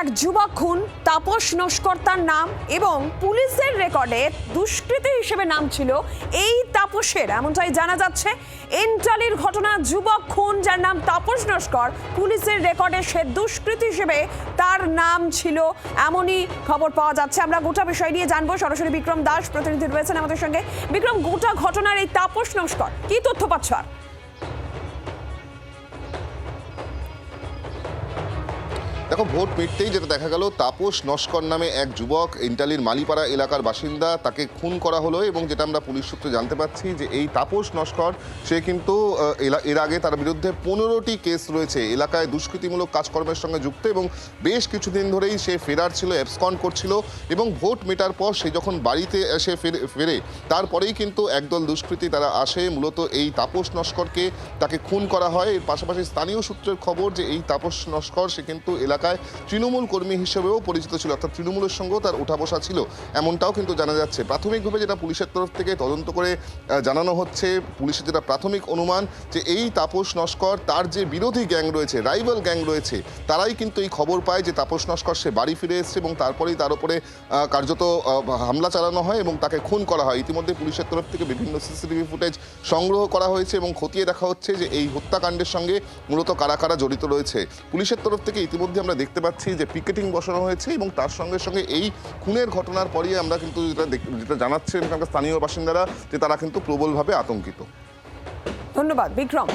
এক যুবক খুন, তাপস নস্কর্তার নাম এবং পুলিশের রেকর্ডে দুষ্কৃতী হিসেবে নাম ছিল এই তাপসের, এমনটাই জানা যাচ্ছে। এন্টালির ঘটনা, যুবক খুন যার নাম তাপস নস্কর, পুলিশের রেকর্ডে সে দুষ্কৃতী হিসেবে তার নাম ছিল, এমনই খবর পাওয়া যাচ্ছে। আমরা গোটা বিষয় নিয়ে জানবো, সরাসরি বিক্রম দাস প্রতিনিধি রয়েছেন আমাদের সঙ্গে। বিক্রম, গোটা ঘটনার এই তাপস নস্কর, কি তথ্য পাচ্ছ? দেখো, ভোট মিটতেই যেটা দেখা গেল, তাপস নস্কর নামে এক যুবক ইন্টালির মালিপাড়া এলাকার বাসিন্দা, তাকে খুন করা হলো। এবং যেটা আমরা পুলিশ সূত্রে জানতে পারছি যে এই তাপস নস্কর সে কিন্তু এর আগে তার বিরুদ্ধে 15টি কেস রয়েছে, এলাকায় দুষ্কৃতিমূলক কাজকর্মের সঙ্গে যুক্ত, এবং বেশ কিছুদিন ধরেই সে ফেরার ছিল, অ্যাবসকন্ড করছিল। এবং ভোট মেটার পর সে যখন বাড়িতে এসে ফেরে তারপরেই কিন্তু একদল দুষ্কৃতী তারা আসে, মূলত এই তাপস নস্করকে তাকে খুন করা হয়। এর পাশাপাশি স্থানীয় সূত্রের খবর যে এই তাপস নস্কর সে কিন্তু এলাকায় তৃণমূল কর্মী হিসেবেও পরিচিত ছিল, অর্থাৎ তৃণমূলের সঙ্গেও তার উঠা বসা ছিল, এমনটাও কিন্তু জানা যাচ্ছে। প্রাথমিকভাবে যেটা পুলিশের তরফ থেকে তদন্ত করে জানানো হচ্ছে, পুলিশের যেটা প্রাথমিক অনুমান যে এই তাপস নস্কর তার যে বিরোধী গ্যাং রয়েছে, রাইভাল গ্যাং রয়েছে, তারাই কিন্তু এই খবর পায় যে তাপস নস্কর সে বাড়ি ফিরে এসছে, এবং তারপরেই তার উপরে কার্যত হামলা চালানো হয় এবং তাকে খুন করা হয়। ইতিমধ্যে পুলিশের তরফ থেকে বিভিন্ন সিসিটিভি ফুটেজ সংগ্রহ করা হয়েছে এবং খতিয়ে দেখা হচ্ছে যে এই হত্যাকাণ্ডের সঙ্গে মূলত কারা কারা জড়িত রয়েছে। পুলিশের তরফ থেকে ইতিমধ্যে আমরা দেখতে পাচ্ছি যে পিকেটিং বসানো হয়েছে, এবং তার সঙ্গে সঙ্গে এই খুনের ঘটনার পরই আমরা কিন্তু যেটা জানাচ্ছেন এখানকার স্থানীয় বাসিন্দারা, যে তারা কিন্তু প্রবলভাবে আতঙ্কিত। ধন্যবাদ বিক্রম।